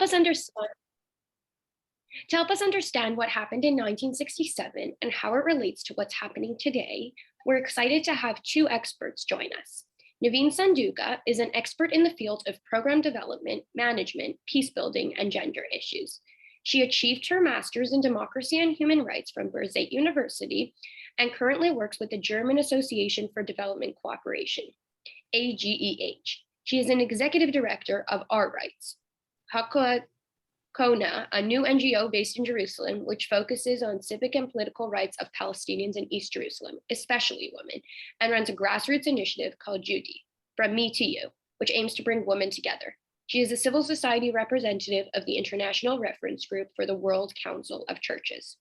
us understand To help us understand what happened in 1967 and how it relates to what's happening today, we're excited to have two experts join us. Naveen Sanduga is an expert in the field of program development, management, peace building, and gender issues. She achieved her master's in democracy and human rights from Birzeit University and currently works with the German Association for Development Cooperation, AGEH. She is an executive director of Our Rights, Kona, a new NGO based in Jerusalem, which focuses on civic and political rights of Palestinians in East Jerusalem, especially women, and runs a grassroots initiative called Judy, From Me to You, which aims to bring women together. She is a civil society representative of the International Reference Group for the World Council of Churches.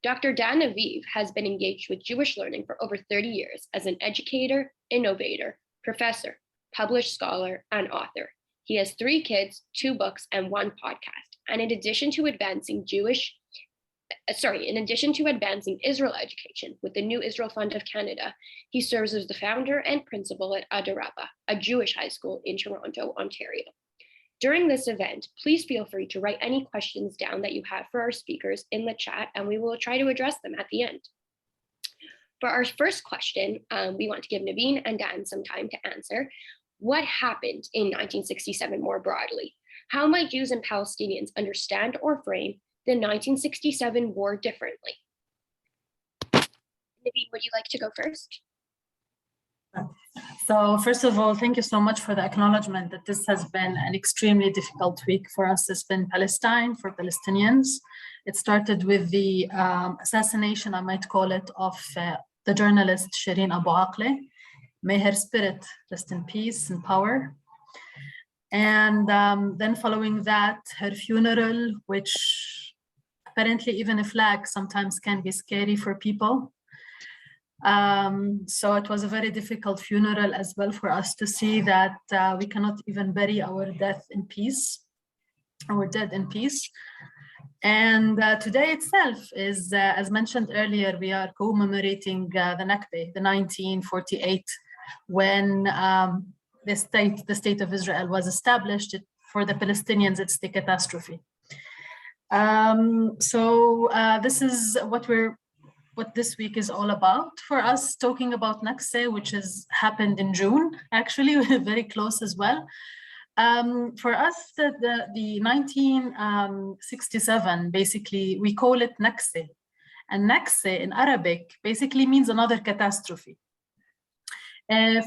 Dr. Dan Aviv has been engaged with Jewish learning for over 30 years as an educator, innovator, professor, published scholar, and author. He has 3 kids, 2 books, and 1 podcast. And in addition to advancing Israel education with the New Israel Fund of Canada, he serves as the founder and principal at Adarabah, a Jewish high school in Toronto, Ontario. During this event, please feel free to write any questions down that you have for our speakers in the chat, and we will try to address them at the end. For our first question, we want to give Naveen and Dan some time to answer. What happened in 1967 more broadly? How might Jews and Palestinians understand or frame the 1967 war differently? Naveen, would you like to go first? So first of all, thank you so much for the acknowledgement that this has been an extremely difficult week for us. It's been Palestine for Palestinians. It started with the assassination, I might call it, of the journalist Shireen Abu Akleh. May her spirit rest in peace and power. And then following that, her funeral, which apparently even a flag sometimes can be scary for people. So it was a very difficult funeral as well for us to see that we cannot even bury our death in peace, our dead in peace. And today itself is, as mentioned earlier, we are commemorating the Nakba, the 1948, when the state of Israel was established. For the Palestinians, it's the catastrophe. This is what this week is all about for us, talking about Nakba, which has happened in June, actually, very close as well. For us, the 1967, basically, we call it Nakba. And Nakba in Arabic basically means another catastrophe.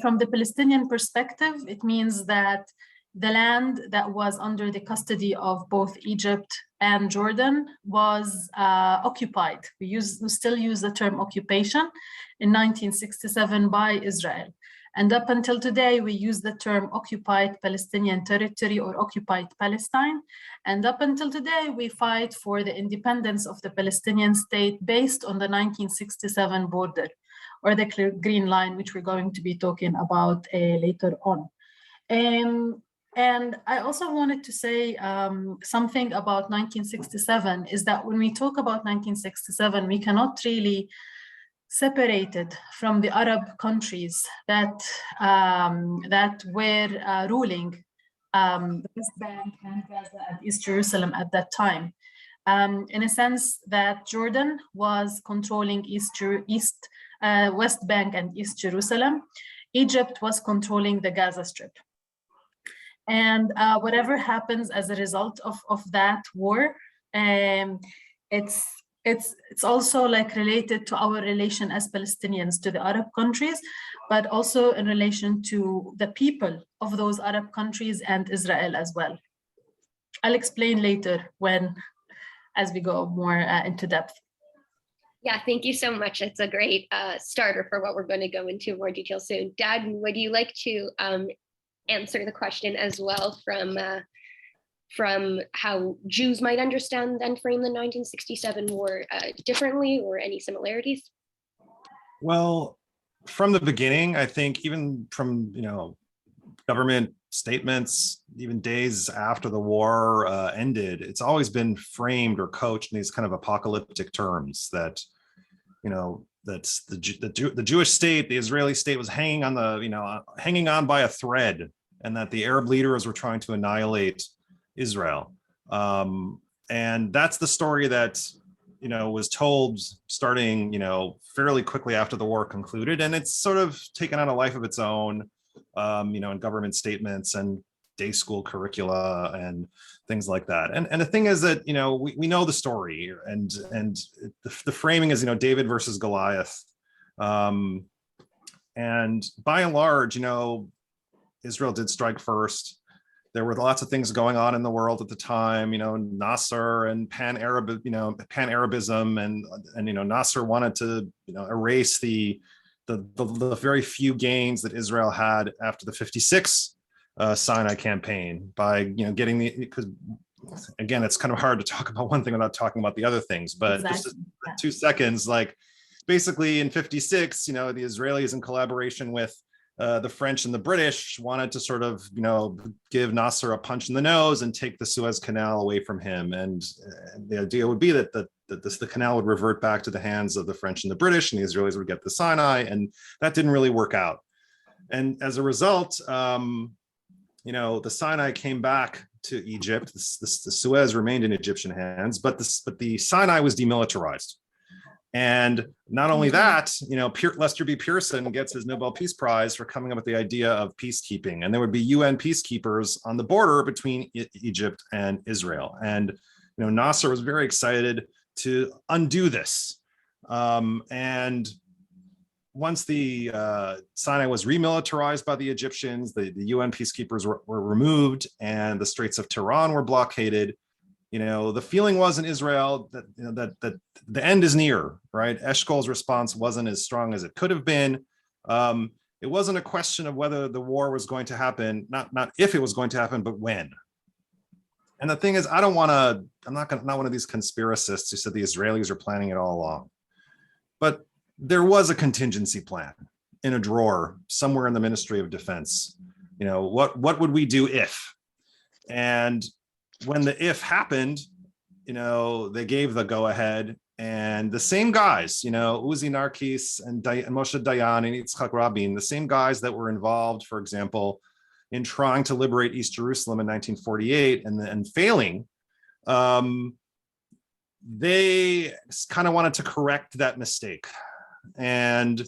From the Palestinian perspective, it means that the land that was under the custody of both Egypt and Jordan was occupied. We still use the term occupation in 1967 by Israel. And up until today, we use the term occupied Palestinian territory or occupied Palestine. And up until today, we fight for the independence of the Palestinian state based on the 1967 border, or the Green Line, which we're going to be talking about later on. And I also wanted to say something about 1967, is that when we talk about 1967, we cannot really separate it from the Arab countries that were ruling the West Bank and Gaza and East Jerusalem at that time. In a sense that Jordan was controlling West Bank and East Jerusalem. Egypt was controlling the Gaza Strip. And whatever happens as a result of that war, it's also like related to our relation as Palestinians to the Arab countries, but also in relation to the people of those Arab countries and Israel as well. I'll explain later as we go more into depth. Yeah, thank you so much. It's a great starter for what we're going to go into more detail soon. Dad, would you like to answer the question as well from how Jews might understand and frame the 1967 war differently, or any similarities? Well, from the beginning, I think even from government statements, even days after the war ended, it's always been framed or coached in these kind of apocalyptic terms that, that's the Jewish state, the Israeli state was hanging on by a thread, and that the Arab leaders were trying to annihilate Israel. And that's the story that, was told starting, fairly quickly after the war concluded. And it's sort of taken on a life of its own, in government statements and day school curricula and things like that. And the thing is that, we know the story, and the framing is, David versus Goliath. And by and large, Israel did strike first. There were lots of things going on in the world at the time, Nasser and pan-Arabism, and Nasser wanted to, erase the very few gains that Israel had after the 56 Sinai campaign by, getting because again, it's kind of hard to talk about one thing without talking about the other things, but Exactly. just 2 seconds, like basically in 56, the Israelis in collaboration with the French and the British wanted to sort of, give Nasser a punch in the nose and take the Suez Canal away from him. And the idea would be that the canal would revert back to the hands of the French and the British, and the Israelis would get the Sinai. And that didn't really work out. And as a result, the Sinai came back to Egypt. The Suez remained in Egyptian hands, but the Sinai was demilitarized. And not only that, Lester B. Pearson gets his Nobel Peace Prize for coming up with the idea of peacekeeping. And there would be UN peacekeepers on the border between Egypt and Israel. And, Nasser was very excited to undo this. And once the Sinai was remilitarized by the Egyptians, the UN peacekeepers were removed, and the Straits of Tiran were blockaded. The feeling was in Israel that, that the end is near, right? Eshkol's response wasn't as strong as it could have been. It wasn't a question of whether the war was going to happen, not if it was going to happen, but when. And the thing is, I'm not one of these conspiracists who said the Israelis are planning it all along. But there was a contingency plan in a drawer somewhere in the Ministry of Defense. What would we do if? And when the if happened, they gave the go ahead, and the same guys, Uzi Narkis and Moshe Dayan and Yitzhak Rabin, the same guys that were involved, for example, in trying to liberate East Jerusalem in 1948 and failing, they kind of wanted to correct that mistake. And,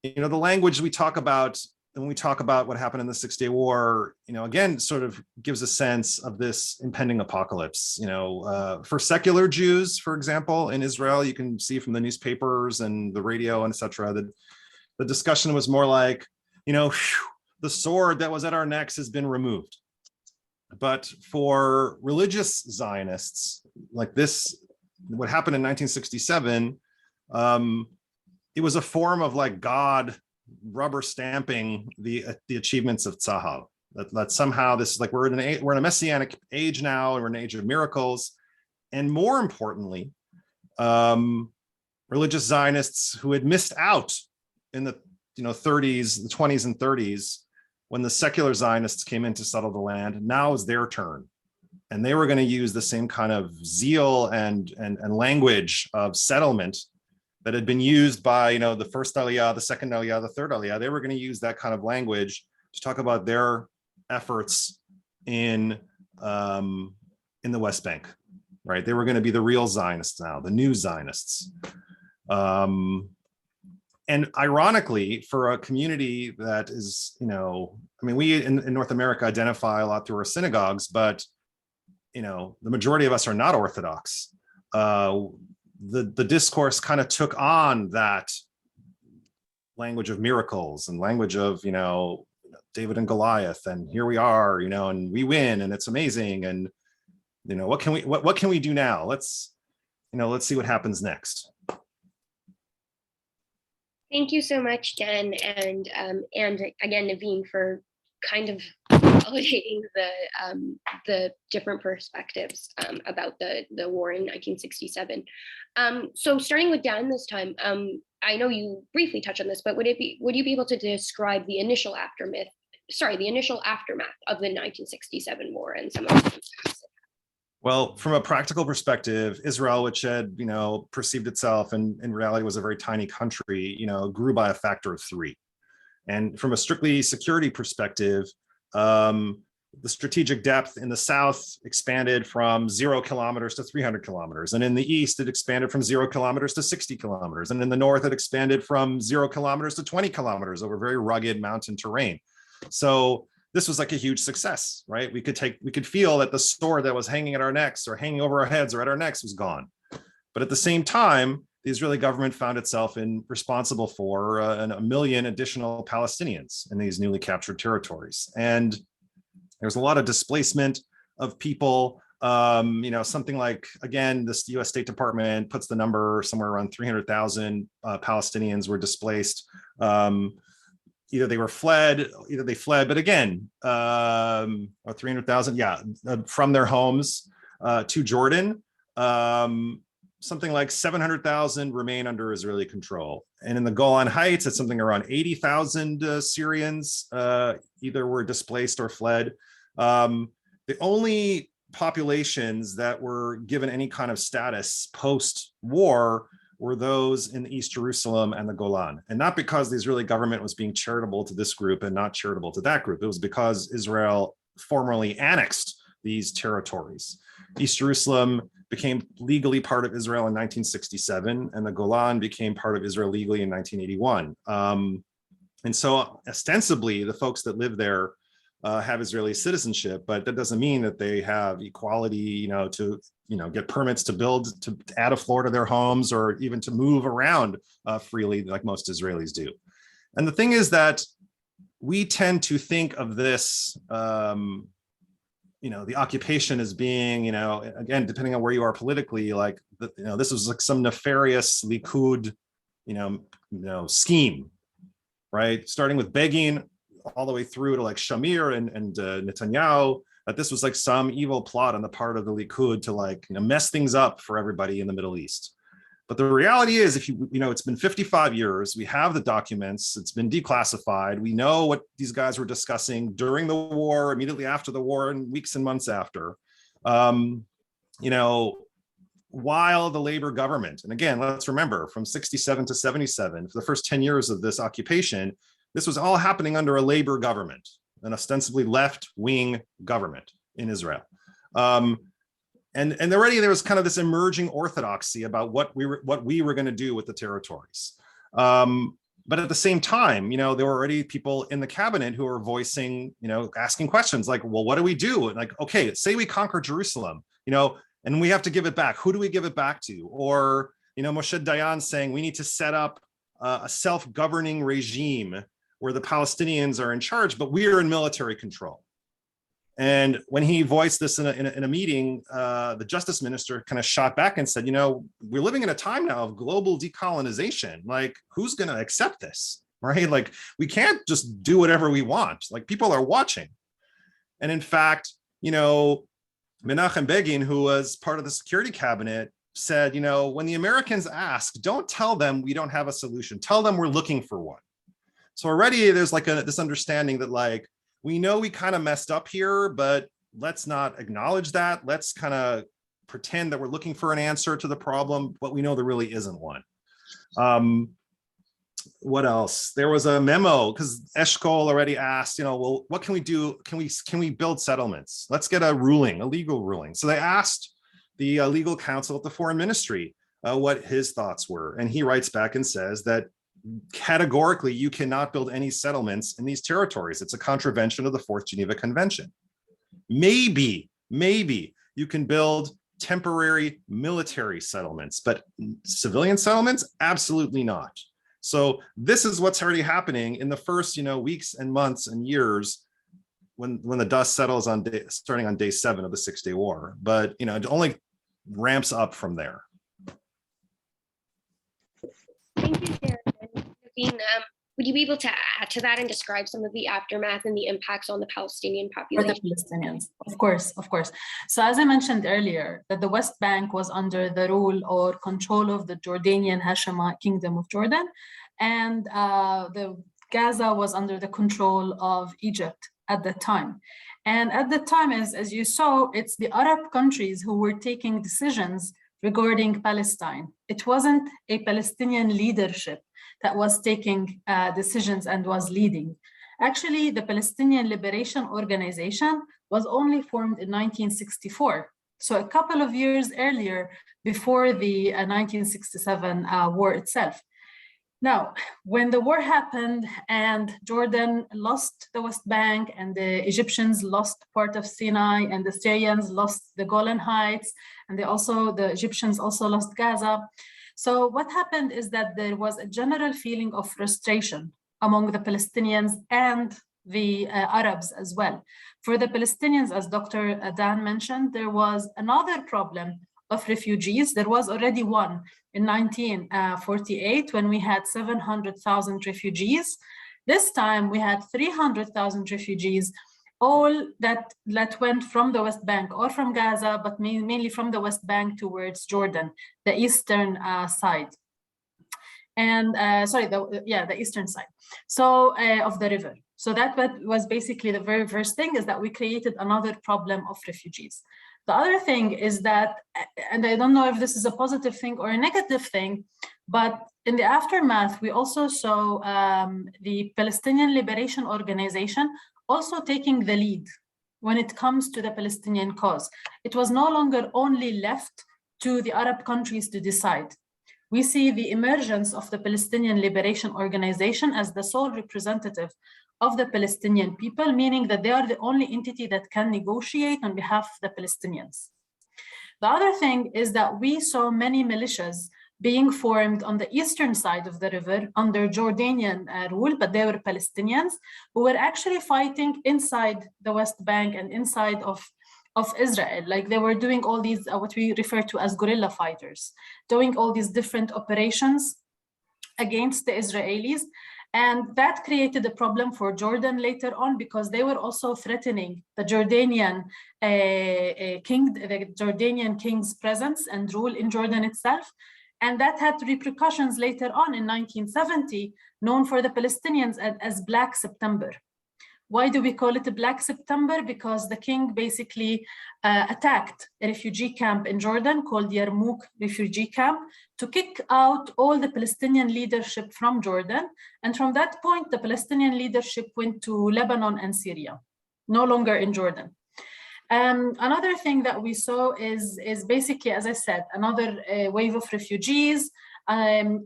the language we talk about when we talk about what happened in the 6-Day War, again, sort of gives a sense of this impending apocalypse. For secular Jews, for example, in Israel, you can see from the newspapers and the radio and etc. that the discussion was more like, the sword that was at our necks has been removed. But for religious Zionists, like this, what happened in 1967, it was a form of like God rubber stamping the achievements of Tzahal. That somehow this is like we're in a messianic age now, and we're in an age of miracles. And more importantly, religious Zionists who had missed out in the 30s, the 20s and 30s, when the secular Zionists came in to settle the land, now is their turn. And they were going to use the same kind of zeal and language of settlement that had been used by, the first Aliyah, the second Aliyah, the third Aliyah. They were going to use that kind of language to talk about their efforts in the West Bank, right? They were going to be the real Zionists now, the new Zionists. And ironically, for a community that is, we in North America identify a lot through our synagogues, but, the majority of us are not Orthodox. The discourse kind of took on that language of miracles and language of, David and Goliath, and here we are, and we win, and it's amazing. And, what can we do now? Let's see what happens next. Thank you so much, Dan, and again, Naveen, for kind of validating the different perspectives about the war in 1967. So starting with Dan this time, I know you briefly touched on this, but would you be able to describe the initial aftermath of the 1967 war and some of the impacts? Well, from a practical perspective, Israel, which had, perceived itself and in reality was a very tiny country, grew by a factor of 3. And from a strictly security perspective, the strategic depth in the south expanded from 0 kilometers to 300 kilometers. And in the east, it expanded from 0 kilometers to 60 kilometers. And in the north, it expanded from 0 kilometers to 20 kilometers over very rugged mountain terrain. So this was like a huge success, right? We could feel that the sword that was hanging at our necks or hanging over our heads or at our necks was gone. But at the same time, the Israeli government found itself responsible for 1 million additional Palestinians in these newly captured territories. And there's a lot of displacement of people. Something like, again, this US State Department puts the number somewhere around 300,000 Palestinians were displaced. Either they fled, but again, or 300,000, from their homes to Jordan. Something like 700,000 remain under Israeli control. And in the Golan Heights, it's something around 80,000 Syrians either were displaced or fled. The only populations that were given any kind of status post-war were those in East Jerusalem and the Golan. And not because the Israeli government was being charitable to this group and not charitable to that group. It was because Israel formally annexed these territories. East Jerusalem became legally part of Israel in 1967, and the Golan became part of Israel legally in 1981. And so ostensibly, the folks that live there have Israeli citizenship, but that doesn't mean that they have equality, to get permits to add a floor to their homes or even to move around freely like most Israelis do. And the thing is that we tend to think of this the occupation as being, again, depending on where you are politically, like, this was like some nefarious Likud, scheme, right? Starting with Begin all the way through to like Shamir and Netanyahu, that this was like some evil plot on the part of the Likud to mess things up for everybody in the Middle East. But the reality is, it's been 55 years, we have the documents, it's been declassified, we know what these guys were discussing during the war, immediately after the war, and weeks and months after. While the Labor government, and again, let's remember, from 67 to 77, for the first 10 years of this occupation, this was all happening under a Labor government, an ostensibly left-wing government in Israel. And already there was kind of this emerging orthodoxy about what we were going to do with the territories. But at the same time, there were already people in the cabinet who were voicing, asking questions like, well, what do we do? And like, okay, say we conquer Jerusalem, and we have to give it back. Who do we give it back to? Or, Moshe Dayan saying we need to set up a self-governing regime where the Palestinians are in charge, but we are in military control. And when he voiced this in a meeting, the justice minister kind of shot back and said, we're living in a time now of global decolonization. Like, who's going to accept this, right? Like, we can't just do whatever we want. Like, people are watching. And in fact, Menachem Begin, who was part of the security cabinet, said, when the Americans ask, don't tell them we don't have a solution. Tell them we're looking for one. So already there's like this understanding that like, we know we kind of messed up here, but let's not acknowledge that. Let's kind of pretend that we're looking for an answer to the problem, but we know there really isn't one. What else? There was a memo because Eshkol already asked, well, what can we do? Can we build settlements? Let's get a ruling, a legal ruling. So they asked the legal counsel at the foreign ministry what his thoughts were. And he writes back and says that categorically, you cannot build any settlements in these territories. It's a contravention of the Fourth Geneva Convention. Maybe you can build temporary military settlements, but civilian settlements, absolutely not. So this is what's already happening in the first, weeks and months and years when the dust settles starting on day 7 of the 6-day war. But, it only ramps up from there. Thank you, Sharon. Naveen, would you be able to add to that and describe some of the aftermath and the impacts on the Palestinian population? For the Palestinians, of course. So as I mentioned earlier, that the West Bank was under the rule or control of the Jordanian Hashemite Kingdom of Jordan, and the Gaza was under the control of Egypt at the time. And at the time, as you saw, it's the Arab countries who were taking decisions regarding Palestine. It wasn't a Palestinian leadership that was taking decisions and was leading. Actually, the Palestinian Liberation Organization was only formed in 1964. So a couple of years earlier, before the 1967 war itself. Now, when the war happened and Jordan lost the West Bank and the Egyptians lost part of Sinai and the Syrians lost the Golan Heights and the Egyptians also lost Gaza. So what happened is that there was a general feeling of frustration among the Palestinians and the Arabs as well. For the Palestinians, as Dr. Dan mentioned, there was another problem of refugees. There was already one in 1948 when we had 700,000 refugees. This time we had 300,000 refugees, all that went from the West Bank or from Gaza, but mainly from the West Bank towards Jordan, the eastern side. And the eastern side. So of the river. So that was basically the very first thing, is that we created another problem of refugees. The other thing is that, and I don't know if this is a positive thing or a negative thing, but in the aftermath, we also saw the Palestinian Liberation Organization also taking the lead when it comes to the Palestinian cause. It was no longer only left to the Arab countries to decide. We see the emergence of the Palestinian Liberation Organization as the sole representative of the Palestinian people, meaning that they are the only entity that can negotiate on behalf of the Palestinians. The other thing is that we saw many militias being formed on the eastern side of the river under Jordanian rule, but they were Palestinians who were actually fighting inside the West Bank and inside of Israel. Like they were doing all these, what we refer to as guerrilla fighters, doing all these different operations against the Israelis. And that created a problem for Jordan later on, because they were also threatening the Jordanian king's presence and rule in Jordan itself. And that had repercussions later on in 1970, known for the Palestinians as Black September. Why do we call it a Black September? Because the king basically attacked a refugee camp in Jordan called Yarmouk refugee camp to kick out all the Palestinian leadership from Jordan. And from that point, the Palestinian leadership went to Lebanon and Syria, no longer in Jordan. Another thing that we saw is basically, as I said, another wave of refugees,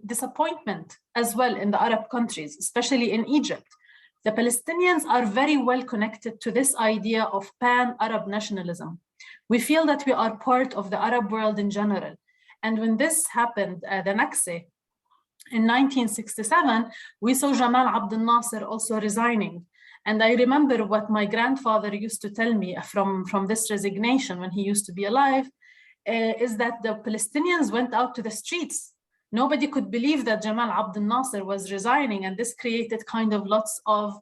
disappointment as well in the Arab countries, especially in Egypt. The Palestinians are very well connected to this idea of pan-Arab nationalism. We feel that we are part of the Arab world in general. And when this happened, the Naksa, in 1967, we saw Jamal Abdel Nasser also resigning. And I remember what my grandfather used to tell me from this resignation when he used to be alive, is that the Palestinians went out to the streets. Nobody could believe that Jamal Abdel Nasser was resigning, and this created kind of lots of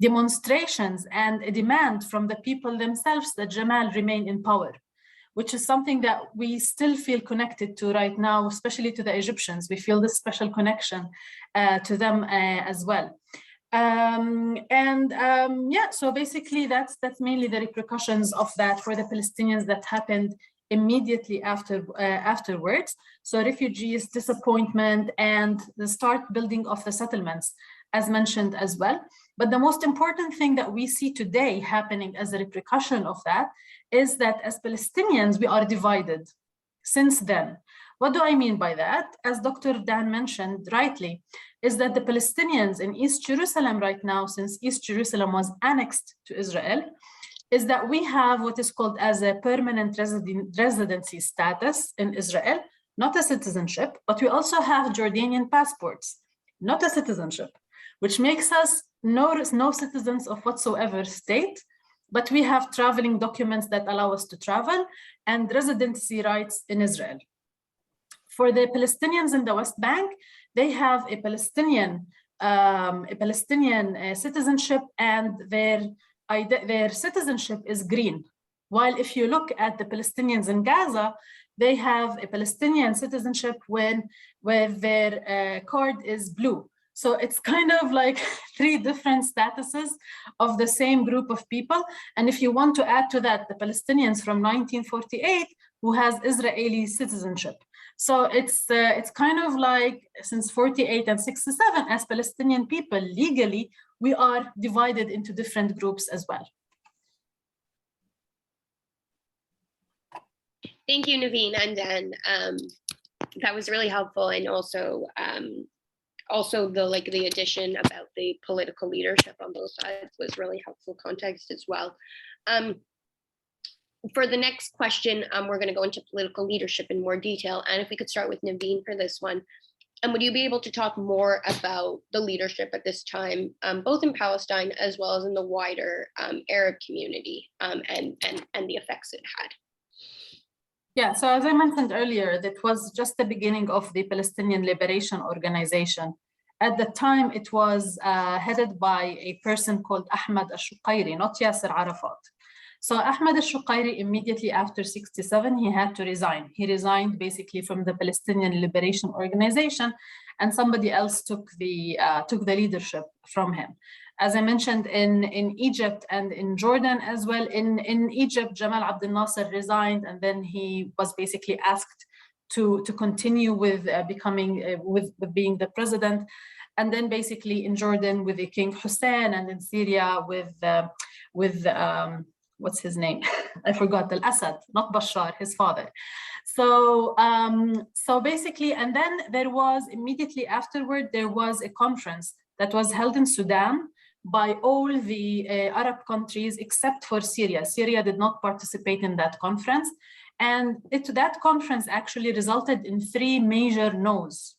demonstrations and a demand from the people themselves that Jamal remain in power, which is something that we still feel connected to right now, especially to the Egyptians. We feel this special connection to them as well. So basically that's mainly the repercussions of that for the Palestinians that happened immediately afterwards. So refugees, disappointment, and the start building of the settlements, as mentioned as well. But the most important thing that we see today happening as a repercussion of that is that as Palestinians, we are divided since then. What do I mean by that? As Dr. Dan mentioned rightly, is that the Palestinians in East Jerusalem right now, since East Jerusalem was annexed to Israel, is that we have what is called as a permanent residency status in Israel, not a citizenship, but we also have Jordanian passports, not a citizenship, which makes us no citizens of whatsoever state, but we have traveling documents that allow us to travel and residency rights in Israel. For the Palestinians in the West Bank, they have a Palestinian citizenship, and their citizenship is green. While if you look at the Palestinians in Gaza, they have a Palestinian citizenship where their card is blue. So it's kind of like three different statuses of the same group of people. And if you want to add to that, the Palestinians from 1948 who has Israeli citizenship. So it's kind of like since 48 and 67, as Palestinian people legally, we are divided into different groups as well. Thank you, Naveen and Dan. That was really helpful, and also the addition about the political leadership on both sides was really helpful context as well. For the next question, we're going to go into political leadership in more detail, and if we could start with Naveen for this one. And would you be able to talk more about the leadership at this time, both in Palestine as well as in the wider Arab community, and the effects it had? Yeah, so as I mentioned earlier, that was just the beginning of the Palestinian Liberation Organization. At the time, it was headed by a person called Ahmad al-Shuqairi, not Yasser Arafat. So Ahmad al-Shuqairi, immediately after 67, he had to resign. He resigned basically from the Palestinian Liberation Organization, and somebody else took the leadership from him. As I mentioned, in Egypt and in Jordan as well, in Egypt, Jamal Abdel Nasser resigned, and then he was basically asked to continue with being the president. And then basically in Jordan with the King Hussein, and in Syria with what's his name? I forgot, Al-Assad, not Bashar, his father. So basically, and then there was immediately afterward, there was a conference that was held in Sudan by all the Arab countries except for Syria. Syria did not participate in that conference. And that conference actually resulted in 3 major no's.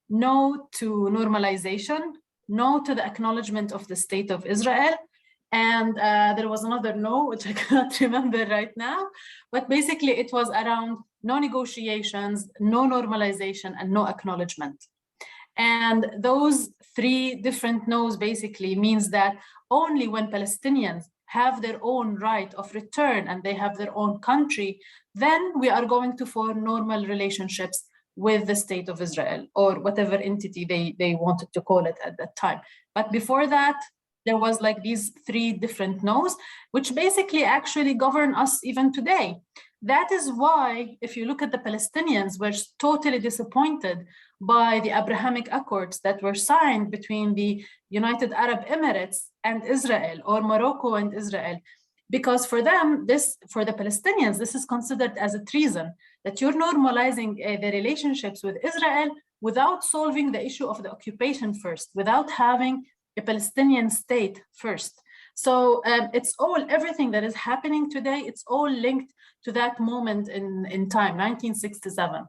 No to normalization, no to the acknowledgement of the state of Israel, and there was another no, which I cannot remember right now, but basically it was around no negotiations, no normalization, and no acknowledgement. And those 3 different no's basically means that only when Palestinians have their own right of return and they have their own country, then we are going to form normal relationships with the state of Israel, or whatever entity they wanted to call it at that time. But before that, there was like these 3 different no's, which basically actually govern us even today. That is why, if you look at the Palestinians, were totally disappointed by the Abrahamic Accords that were signed between the United Arab Emirates and Israel, or Morocco and Israel, because for them, for the Palestinians, this is considered as a treason, that you're normalizing the relationships with Israel without solving the issue of the occupation first, without having a Palestinian state first. So everything that is happening today, it's all linked to that moment in time, 1967.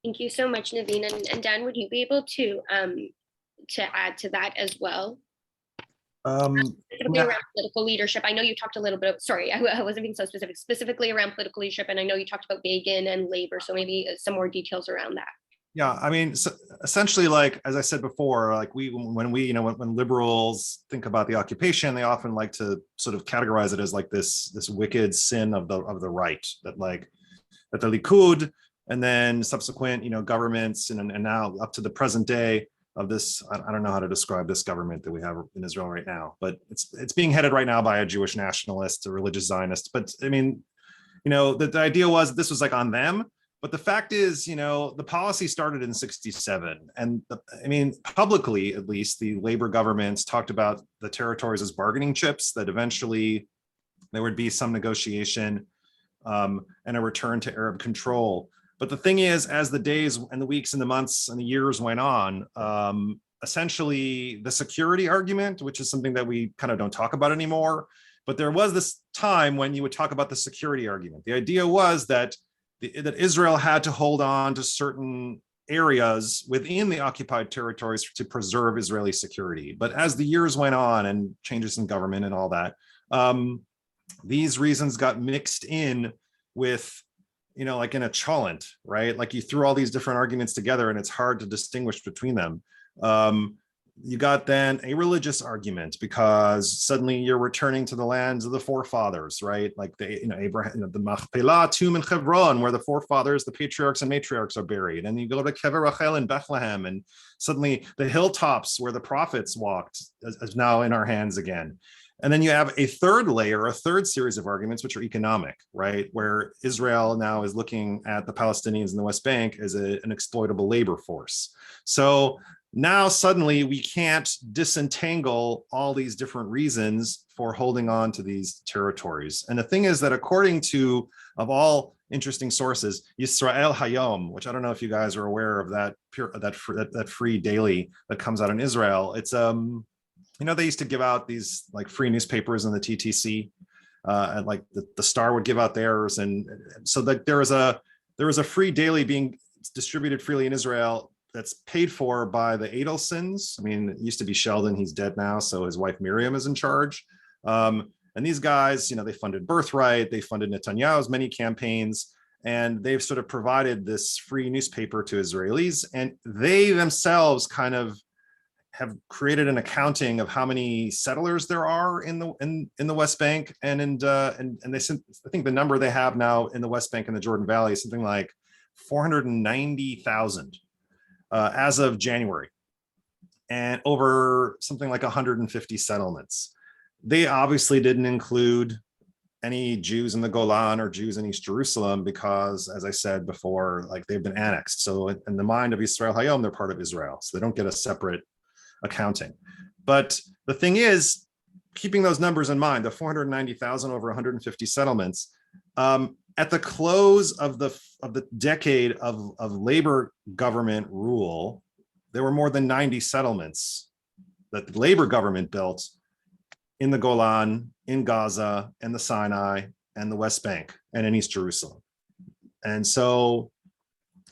Thank you so much, Naveen. And Dan, would you be able to add to that as well? Specifically around political leadership. I know you talked a little bit, sorry, I wasn't being so specific, specifically around political leadership. And I know you talked about Begin and labor. So maybe some more details around that. Yeah, I mean, so essentially, like, as I said before, like when liberals think about the occupation, they often like to sort of categorize it as like this wicked sin of the right, that the Likud and then subsequent, governments and now up to the present day of this, I don't know how to describe this government that we have in Israel right now, but it's being headed right now by a Jewish nationalist, a religious Zionist. But I mean, the idea was that this was like on them. But the fact is, the policy started in 67. And publicly, at least, the labor governments talked about the territories as bargaining chips, that eventually there would be some negotiation and a return to Arab control. But the thing is, as the days and the weeks and the months and the years went on, essentially the security argument, which is something that we kind of don't talk about anymore, but there was this time when you would talk about the security argument. The idea was that Israel had to hold on to certain areas within the occupied territories to preserve Israeli security. But as the years went on and changes in government and all that, these reasons got mixed in with, like in a cholent, right? Like you threw all these different arguments together and it's hard to distinguish between them. You got then a religious argument because suddenly you're returning to the lands of the forefathers, right? Like Abraham, the Machpelah tomb in Hebron, where the forefathers, the patriarchs and matriarchs are buried. And you go to Kever Rachel in Bethlehem, and suddenly the hilltops where the prophets walked is now in our hands again. And then you have a third layer, a third series of arguments, which are economic, right? Where Israel now is looking at the Palestinians in the West Bank as an exploitable labor force. So now suddenly we can't disentangle all these different reasons for holding on to these territories. And the thing is that according to, of all interesting sources, Yisrael Hayom, which I don't know if you guys are aware of that free daily that comes out in Israel. It's they used to give out these like free newspapers in the TTC, and like the Star would give out theirs, and so that there was a free daily being distributed freely in Israel that's paid for by the Adelsons. I mean, it used to be Sheldon, he's dead now, so his wife Miriam is in charge. And these guys, they funded Birthright, they funded Netanyahu's many campaigns, and they've sort of provided this free newspaper to Israelis, and they themselves kind of have created an accounting of how many settlers there are in the West Bank, and they I think the number they have now in the West Bank and the Jordan Valley is something like 490,000 as of January, and over something like 150 settlements. They obviously didn't include any Jews in the Golan or Jews in East Jerusalem because, as I said before, like they've been annexed. So in the mind of Yisrael Hayom, they're part of Israel, so they don't get a separate accounting. But the thing is, keeping those numbers in mind, the 490,000 over 150 settlements, at the close of the decade of labor government rule, there were more than 90 settlements that the labor government built in the Golan, in Gaza, and the Sinai, and the West Bank, and in East Jerusalem. And so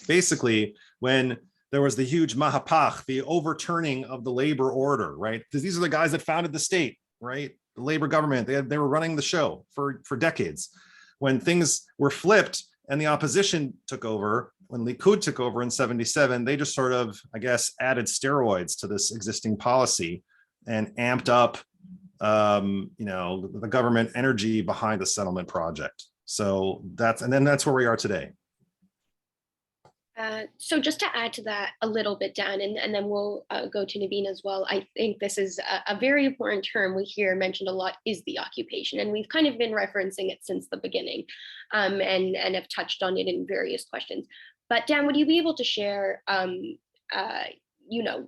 basically, when there was the huge Mahapach, the overturning of the labor order, right? Because these are the guys that founded the state, right? The labor government, they were running the show for decades. When things were flipped and the opposition took over, when Likud took over in 77, they just sort of, I guess, added steroids to this existing policy and amped up, the government energy behind the settlement project. So that's where we are today. So just to add to that a little bit, Dan, and then we'll go to Naveen as well. I think this is a very important term we hear mentioned a lot, is the occupation. And we've kind of been referencing it since the beginning, and have touched on it in various questions. But Dan, would you be able to share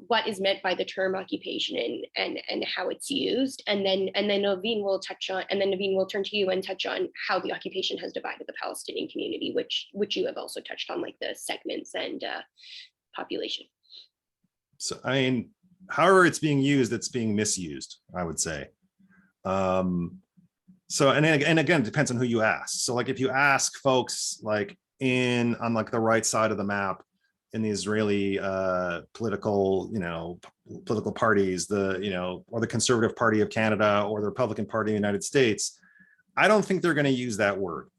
what is meant by the term occupation and how it's used, and then Naveen will touch on, and then Naveen will turn to you and touch on how the occupation has divided the Palestinian community, which you have also touched on, like the segments and population. So I mean, however it's being used, it's being misused, I would say. So and again, it depends on who you ask. So like if you ask folks like on like the right side of the map, in the Israeli political parties, or the Conservative Party of Canada or the Republican Party of the United States, I don't think they're going to use that word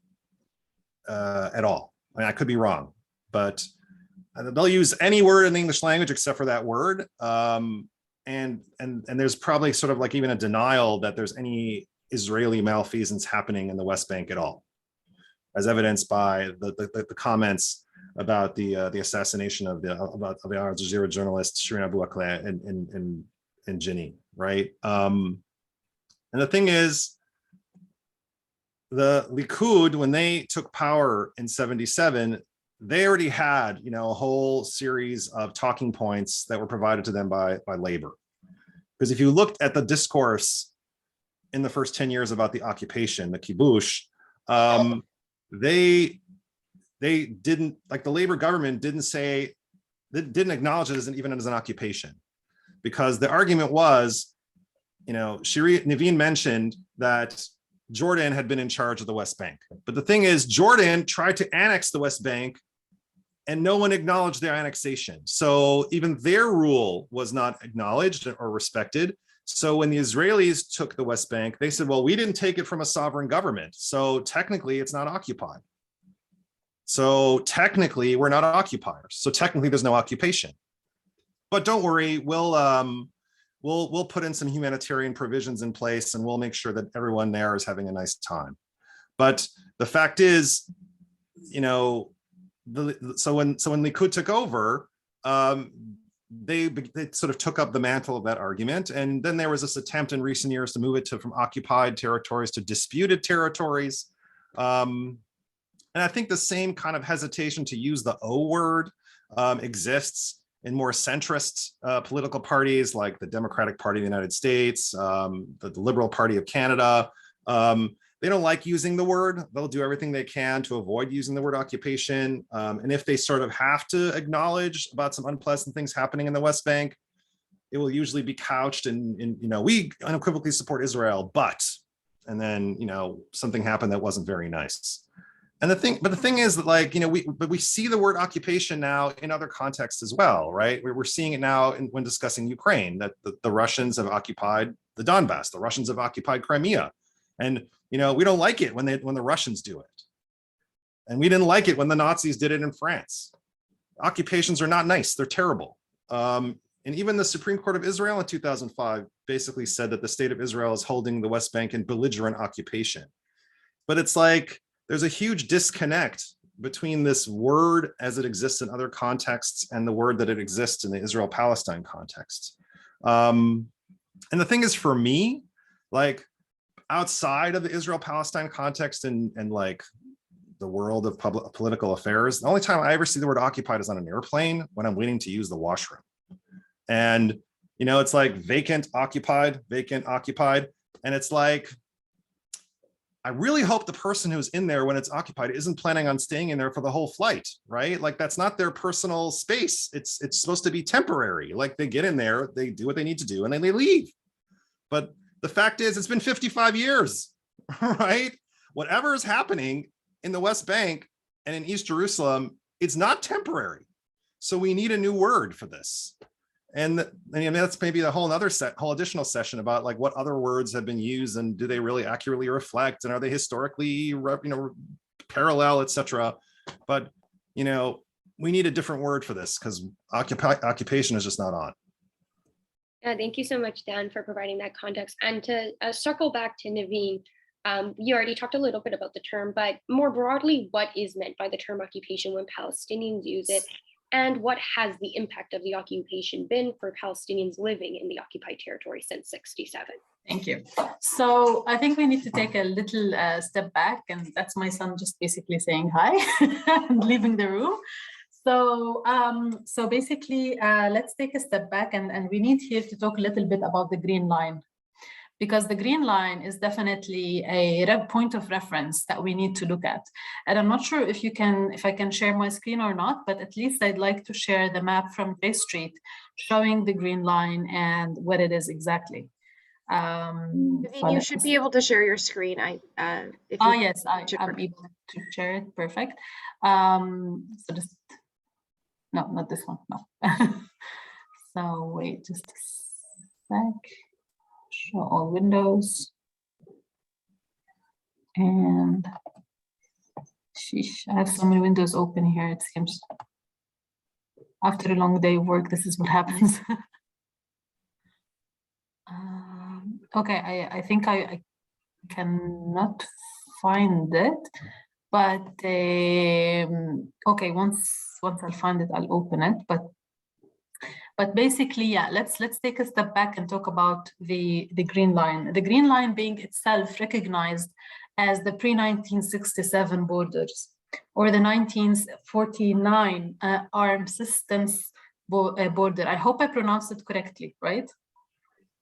at all. I mean, I could be wrong, but they'll use any word in the English language except for that word. And there's probably sort of like even a denial that there's any Israeli malfeasance happening in the West Bank at all, as evidenced by the comments about the assassination of the Al Jazeera journalist Shireen Abu Akleh in Jenin, right? And the thing is, the Likud, when they took power in 77, they already had a whole series of talking points that were provided to them by labor. Because if you looked at the discourse in the first 10 years about the occupation, the kibush, they didn't, like the labor government didn't acknowledge it even as an occupation, because the argument was, Naveen mentioned that Jordan had been in charge of the West Bank. But the thing is, Jordan tried to annex the West Bank and no one acknowledged their annexation. So even their rule was not acknowledged or respected. So when the Israelis took the West Bank, they said, well, we didn't take it from a sovereign government, so technically it's not occupied. So technically we're not occupiers. So technically there's no occupation. But don't worry, we'll put in some humanitarian provisions in place and we'll make sure that everyone there is having a nice time. But the fact is, so when Likud took over, they sort of took up the mantle of that argument. And then there was this attempt in recent years to move it from occupied territories to disputed territories. And I think the same kind of hesitation to use the O word exists in more centrist political parties like the Democratic Party of the United States, the Liberal Party of Canada. They don't like using the word. They'll do everything they can to avoid using the word occupation. And if they sort of have to acknowledge about some unpleasant things happening in the West Bank, it will usually be couched in we unequivocally support Israel, but, and then, something happened that wasn't very nice. And the thing is that, like, we see the word occupation now in other contexts as well, right? We're seeing it now when discussing Ukraine, that the Russians have occupied the Donbass, the Russians have occupied Crimea. And, we don't like it when the Russians do it. And we didn't like it when the Nazis did it in France. Occupations are not nice, they're terrible. And even the Supreme Court of Israel in 2005 basically said that the state of Israel is holding the West Bank in belligerent occupation. But it's like, there's a huge disconnect between this word as it exists in other contexts and the word that it exists in the Israel-Palestine context. And the thing is, for me, like, outside of the Israel-Palestine context and like the world of political affairs, the only time I ever see the word occupied is on an airplane when I'm waiting to use the washroom. And, it's like vacant, occupied, and it's like, I really hope the person who's in there when it's occupied isn't planning on staying in there for the whole flight, right? Like, that's not their personal space. It's supposed to be temporary. Like, they get in there, they do what they need to do, and then they leave. But the fact is, it's been 55 years, right? Whatever is happening in the West Bank and in East Jerusalem, it's not temporary. So we need a new word for this. And that's maybe a whole additional session about, like, what other words have been used and do they really accurately reflect, and are they historically, parallel, etc. But, we need a different word for this because occupation is just not on. Thank you so much, Dan, for providing that context. And to circle back to Naveen, you already talked a little bit about the term, but more broadly, what is meant by the term occupation when Palestinians use it? And what has the impact of the occupation been for Palestinians living in the occupied territory since '67? Thank you. So I think we need to take a little step back, and that's my son just basically saying hi and leaving the room. So, basically, let's take a step back, and we need here to talk a little bit about the Green Line, because the Green Line is definitely a point of reference that we need to look at. And I'm not sure if I can share my screen or not, but at least I'd like to share the map from J Street showing the Green Line and what it is exactly. Naveen, you should be able to share your screen. Yes, I'm able to share it. Perfect. So just. No, not this one, no. So wait just a sec. Show all windows. And sheesh, I have so many windows open here, it seems. After a long day of work, this is what happens. Okay, I think I cannot find it, but okay, once I'll find it, I'll open it. But basically, yeah, let's take a step back and talk about the Green Line. The Green Line being itself recognized as the pre-1967 borders, or the 1949 armed systems border. I hope I pronounced it correctly, right?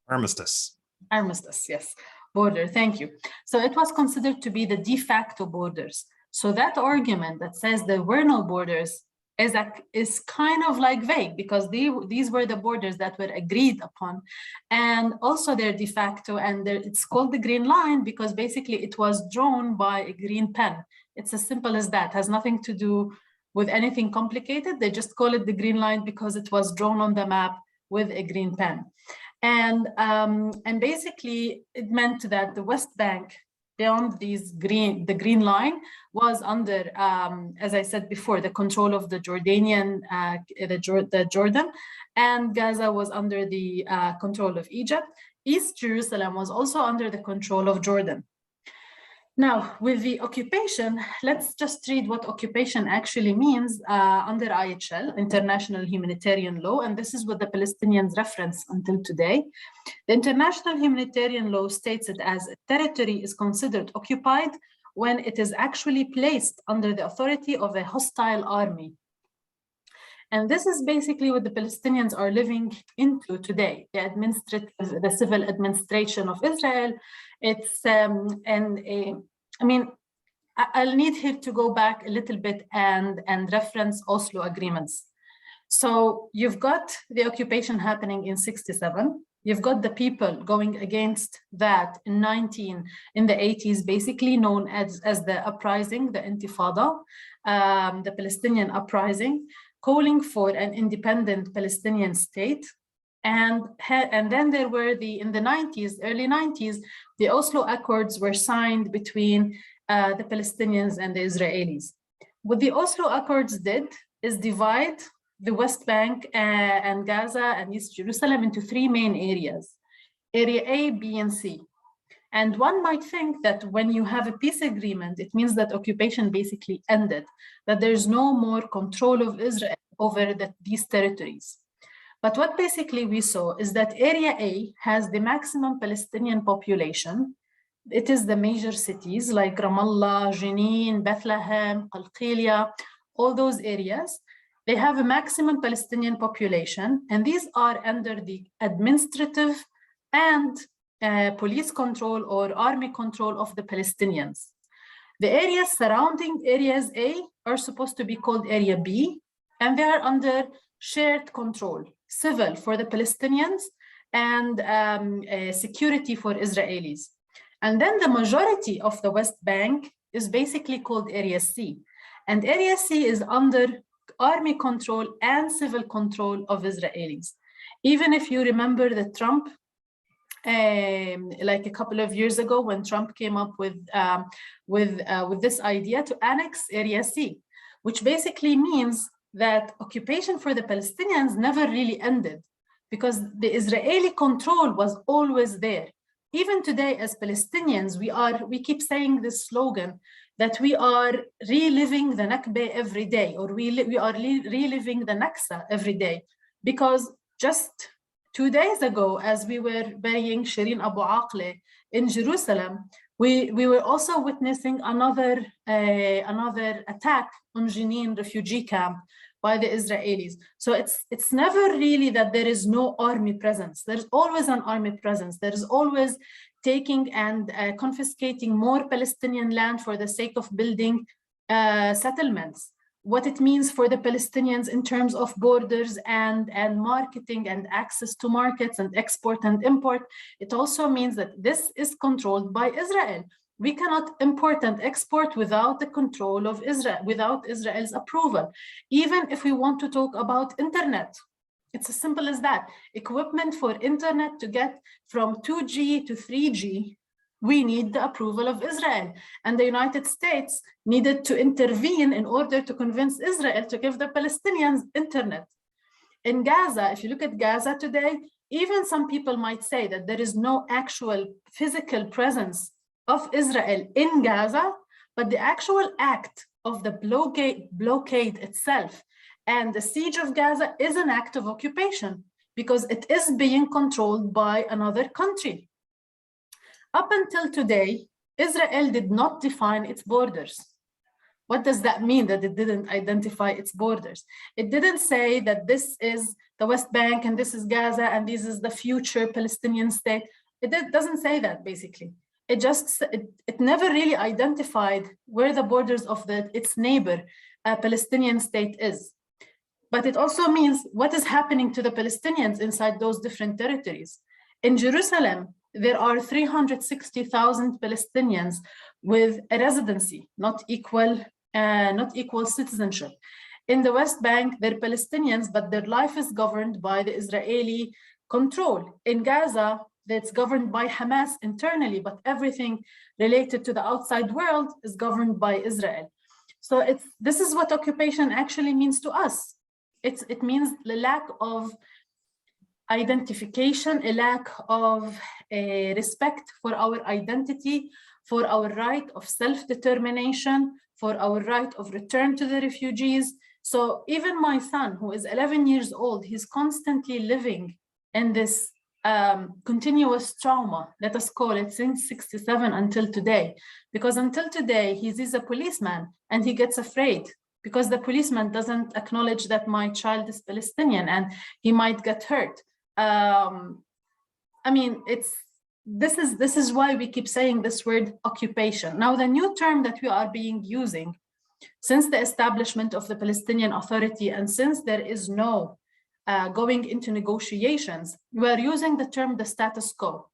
Armistice. Armistice, yes. Border, thank you. So it was considered to be the de facto borders. So that argument that says there were no borders is kind of like vague, because these were the borders that were agreed upon, and also they're de facto, and it's called the Green Line because basically it was drawn by a green pen. It's as simple as that. It has nothing to do with anything complicated. They just call it the Green Line because it was drawn on the map with a green pen. And basically it meant that the West Bank, beyond the Green Line, was under, as I said before, the control of the Jordanian, the Jordan, and Gaza was under the control of Egypt. East Jerusalem was also under the control of Jordan. Now, with the occupation, let's just read what occupation actually means under IHL, International Humanitarian Law, and this is what the Palestinians reference until today. The International Humanitarian Law states it as a territory is considered occupied when it is actually placed under the authority of a hostile army. And this is basically what the Palestinians are living into today, the civil administration of Israel. It's, I mean, I'll need here to go back a little bit and reference Oslo agreements. So you've got the occupation happening in 67. You've got the people going against that in the 80s, basically known as the uprising, the Intifada, the Palestinian uprising, calling for an independent Palestinian state. And then there were in the 90s, early 90s, the Oslo Accords were signed between the Palestinians and the Israelis. What the Oslo Accords did is divide the West Bank and Gaza and East Jerusalem into three main areas, Area A, B, and C. And one might think that when you have a peace agreement, it means that occupation basically ended, that there's no more control of Israel over these territories. But what basically we saw is that Area A has the maximum Palestinian population. It is the major cities like Ramallah, Jenin, Bethlehem, Qalqilia, all those areas. They have a maximum Palestinian population, and these are under the administrative and police control or army control of the Palestinians. The areas surrounding Areas A are supposed to be called Area B, and they are under shared control, civil for the Palestinians and security for Israelis. And then the majority of the West Bank is basically called Area C. And Area C is under army control and civil control of Israelis. Even if you remember that Trump, like a couple of years ago, when Trump came up with this idea to annex Area C, which basically means that occupation for the Palestinians never really ended because the Israeli control was always there. Even today, as Palestinians, we keep saying this slogan that we are reliving the Nakba every day, or we are reliving the Naksa every day, because just 2 days ago, as we were burying Shireen Abu Akleh in Jerusalem, we were also witnessing another attack on Jenin refugee camp by the Israelis. So it's never really that there is no army presence. There's always an army presence. There's always taking and confiscating more Palestinian land for the sake of building settlements. What it means for the Palestinians in terms of borders and marketing and access to markets and export and import. It also means that this is controlled by Israel. We cannot import and export without the control of Israel, without Israel's approval. Even if we want to talk about internet, it's as simple as that. Equipment for internet to get from 2G to 3G, we need the approval of Israel. And the United States needed to intervene in order to convince Israel to give the Palestinians internet. In Gaza, if you look at Gaza today, even some people might say that there is no actual physical presence of Israel in Gaza, but the actual act of the blockade itself and the siege of Gaza is an act of occupation because it is being controlled by another country. Up until today, Israel did not define its borders. What does that mean, that it didn't identify its borders? It didn't say that this is the West Bank and this is Gaza and this is the future Palestinian state. It doesn't say that, basically. It never really identified where the borders of its neighbor, Palestinian state is. But it also means what is happening to the Palestinians inside those different territories. In Jerusalem, there are 360,000 Palestinians with a residency, not equal citizenship. In the West Bank, they're Palestinians, but their life is governed by the Israeli control. In Gaza, that's governed by Hamas internally, but everything related to the outside world is governed by Israel. So this is what occupation actually means to us. It means the lack of identification, a lack of respect for our identity, for our right of self-determination, for our right of return to the refugees. So even my son, who is 11 years old, he's constantly living in this continuous trauma, let us call it, since 67 until today. Because until today, he sees a policeman and he gets afraid because the policeman doesn't acknowledge that my child is Palestinian and he might get hurt. I mean, this is why we keep saying this word occupation. Now, the new term that we are being using since the establishment of the Palestinian Authority and since there is no going into negotiations, we are using the term the status quo.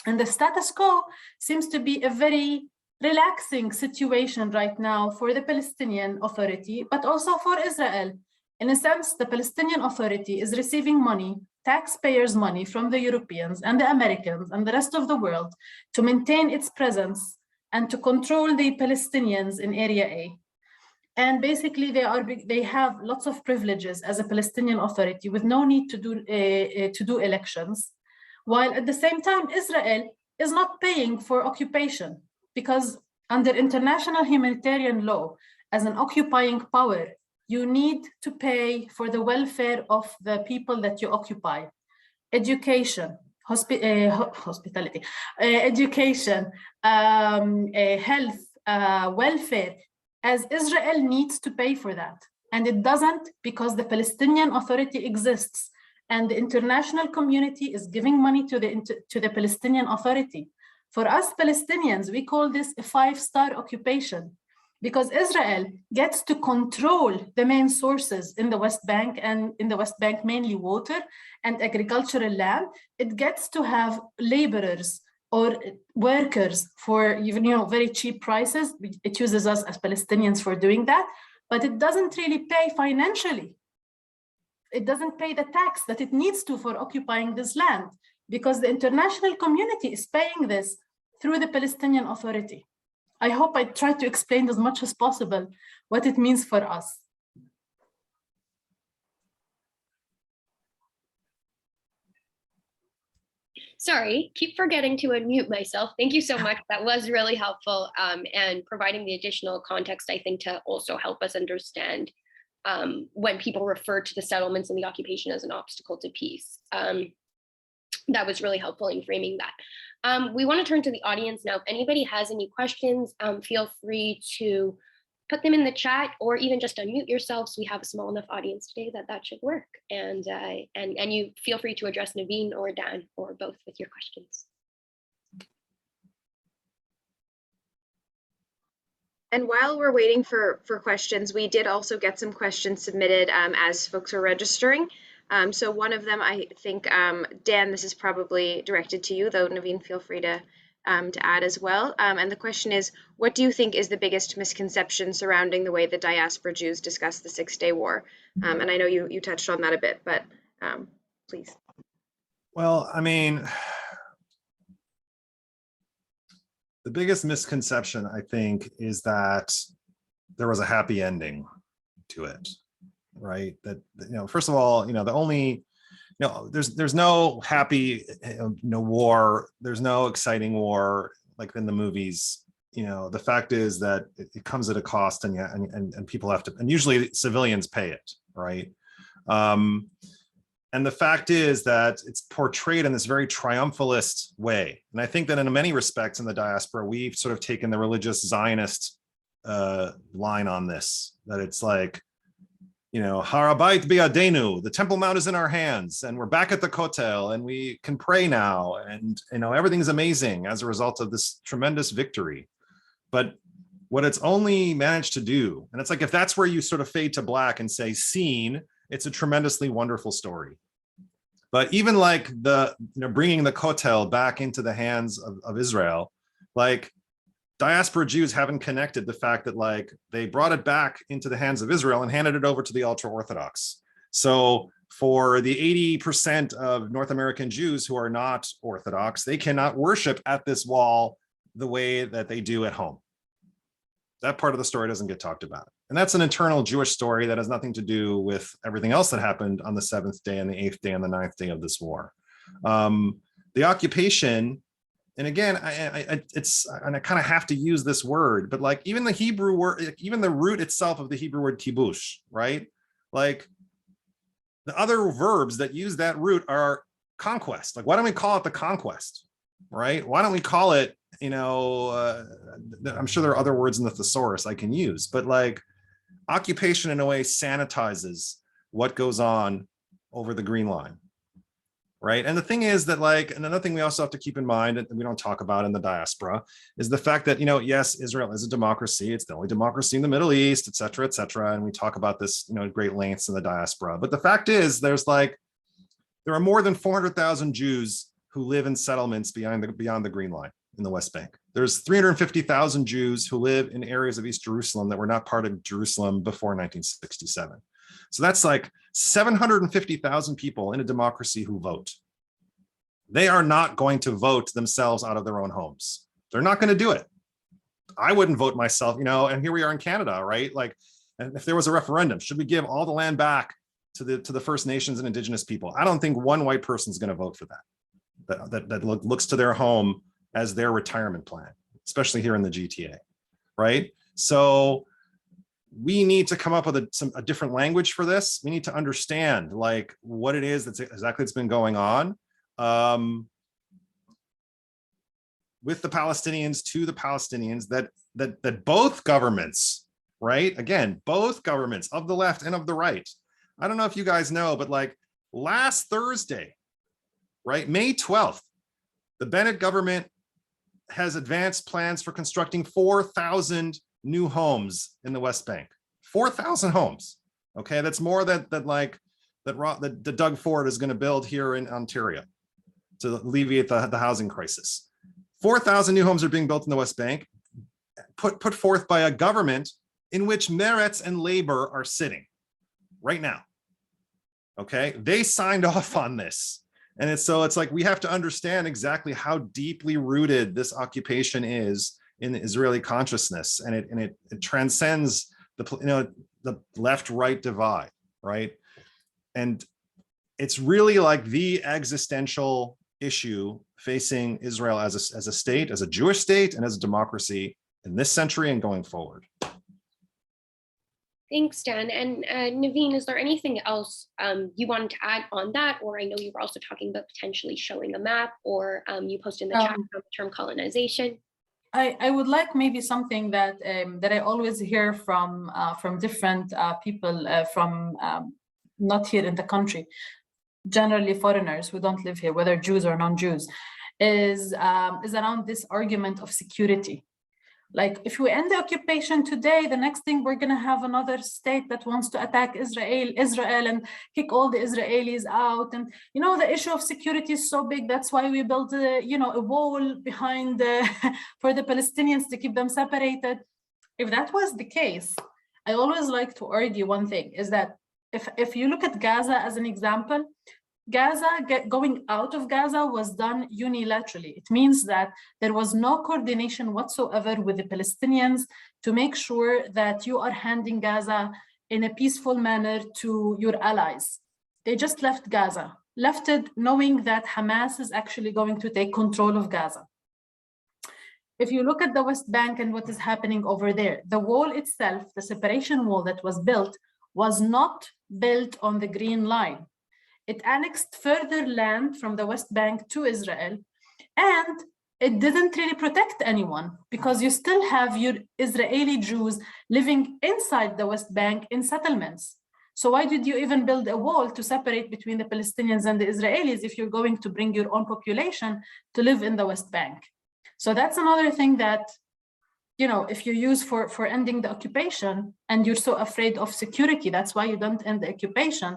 And the status quo seems to be a very relaxing situation right now for the Palestinian Authority, but also for Israel. In a sense, the Palestinian Authority is receiving money, taxpayers' money from the Europeans and the Americans and the rest of the world to maintain its presence and to control the Palestinians in Area A. And basically, they have lots of privileges as a Palestinian Authority with no need to do elections, while at the same time, Israel is not paying for occupation, because under international humanitarian law, as an occupying power, you need to pay for the welfare of the people that you occupy. Education, hospitality, education, health, welfare, as Israel needs to pay for that. And it doesn't, because the Palestinian Authority exists and the international community is giving money to the Palestinian Authority. For us Palestinians, we call this a 5-star occupation, because Israel gets to control the main sources in the West Bank, and in the West Bank, mainly water and agricultural land. It gets to have laborers or workers for even, very cheap prices. It uses us as Palestinians for doing that, but it doesn't really pay financially. It doesn't pay the tax that it needs to for occupying this land, because the international community is paying this through the Palestinian Authority. I hope I tried to explain as much as possible what it means for us. Sorry, keep forgetting to unmute myself. Thank you so much. That was really helpful, and providing the additional context, I think, to also help us understand when people refer to the settlements and the occupation as an obstacle to peace. That was really helpful in framing that. We want to turn to the audience now. If anybody has any questions, feel free to put them in the chat, or even just unmute yourselves. We have a small enough audience today that should work. And you feel free to address Naveen or Dan or both with your questions. And while we're waiting for questions, we did also get some questions submitted as folks are registering. So one of them, I think, Dan, this is probably directed to you, though Naveen, feel free to add as well. And the question is, what do you think is the biggest misconception surrounding the way the diaspora Jews discuss the Six-Day War? And I know you touched on that a bit, but please. Well, I mean, the biggest misconception, I think, is that there was a happy ending to it, right? That, first of all, the only, there's no happy, war. There's no exciting war like in the movies. The fact is that it comes at a cost, and people have to, and usually civilians pay it, right? And the fact is that it's portrayed in this very triumphalist way. And I think that in many respects in the diaspora, we've sort of taken the religious Zionist line on this, that it's like, Har Habayit Biyadenu, the Temple Mount is in our hands, and we're back at the Kotel, and we can pray now, and everything's amazing as a result of this tremendous victory. But what it's only managed to do, and it's like, if that's where you sort of fade to black and say scene, it's a tremendously wonderful story. But even like the bringing the Kotel back into the hands of Israel, like, diaspora Jews haven't connected the fact that, like, they brought it back into the hands of Israel and handed it over to the ultra-Orthodox. So for the 80% of North American Jews who are not Orthodox, they cannot worship at this wall the way that they do at home. That part of the story doesn't get talked about. And that's an internal Jewish story that has nothing to do with everything else that happened on the 7th day and the 8th day and the 9th day of this war. The occupation, and again, I kind of have to use this word, but like even the Hebrew word, even the root itself of the Hebrew word kibush, right? Like the other verbs that use that root are conquest. Like, why don't we call it the conquest, right? Why don't we call it, I'm sure there are other words in the thesaurus I can use, but like occupation in a way sanitizes what goes on over the green line, right? And the thing is that, like, and another thing we also have to keep in mind, and we don't talk about in the diaspora, is the fact that, yes, Israel is a democracy. It's the only democracy in the Middle East, et cetera, et cetera. And we talk about this, at great lengths in the diaspora. But the fact is, there are more than 400,000 Jews who live in settlements beyond the Green Line in the West Bank. There's 350,000 Jews who live in areas of East Jerusalem that were not part of Jerusalem before 1967. So that's like 750,000 people in a democracy who vote. They are not going to vote themselves out of their own homes. They're not going to do it. I wouldn't vote myself, and here we are in Canada, right? Like, and if there was a referendum, should we give all the land back to the First Nations and Indigenous people? I don't think one white person is going to vote for that looks to their home as their retirement plan, especially here in the GTA, right? So we need to come up with a different language for this. We need to understand, like, what it is that's been going on with the Palestinians, to the Palestinians, that both governments, right? Again, both governments of the left and of the right. I don't know if you guys know, but like last Thursday, right, May 12th, the Bennett government has advanced plans for constructing 4,000 new homes in the West Bank. 4,000 homes. Okay, that's more that Doug Ford is going to build here in Ontario to alleviate the housing crisis. 4,000 new homes are being built in the West Bank, put forth by a government in which Meretz and Labor are sitting right now. Okay, they signed off on this. And it's like, we have to understand exactly how deeply rooted this occupation is in the Israeli consciousness, and it transcends the left-right divide, right? And it's really like the existential issue facing Israel as a state, as a Jewish state, and as a democracy in this century and going forward. Thanks, Dan. And Naveen, is there anything else you wanted to add on that? Or I know you were also talking about potentially showing a map, or you posted in the chat the term colonization. I would like maybe something that I always hear from different people from not here in the country, generally foreigners who don't live here, whether Jews or non-Jews, is around this argument of security. Like, if we end the occupation today, the next thing we're going to have another state that wants to attack Israel and kick all the Israelis out. And, the issue of security is so big. That's why we built, a wall behind for the Palestinians to keep them separated. If that was the case, I always like to argue one thing, is that if you look at Gaza as an example, going out of Gaza was done unilaterally. It means that there was no coordination whatsoever with the Palestinians to make sure that you are handing Gaza in a peaceful manner to your allies. They just left Gaza, left it knowing that Hamas is actually going to take control of Gaza. If you look at the West Bank and what is happening over there, the wall itself, the separation wall that was built, was not built on the Green Line. It annexed further land from the West Bank to Israel, and it didn't really protect anyone, because you still have your Israeli Jews living inside the West Bank in settlements. So why did you even build a wall to separate between the Palestinians and the Israelis if you're going to bring your own population to live in the West Bank? So that's another thing that, if you use for ending the occupation, and you're so afraid of security, that's why you don't end the occupation.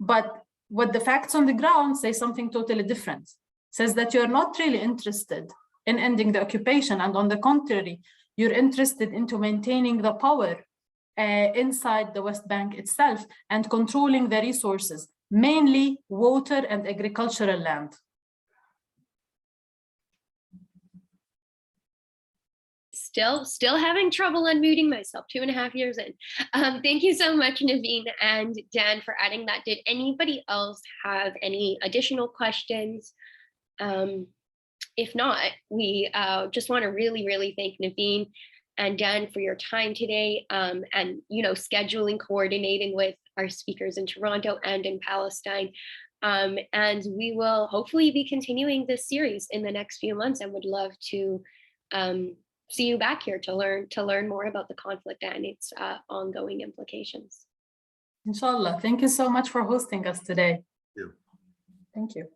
But what the facts on the ground say something totally different. Says that you're not really interested in ending the occupation, and on the contrary, you're interested into maintaining the power inside the West Bank itself and controlling the resources, mainly water and agricultural land. Still having trouble unmuting myself 2.5 years in. Thank you so much, Naveen and Dan, for adding that. Did anybody else have any additional questions? If not, we just want to really thank Naveen and Dan for your time today, and scheduling, coordinating with our speakers in Toronto and in Palestine. And we will hopefully be continuing this series in the next few months, and would love to see you back here to learn more about the conflict and its ongoing implications. Inshallah. Thank you so much for hosting us today. you. Thank you.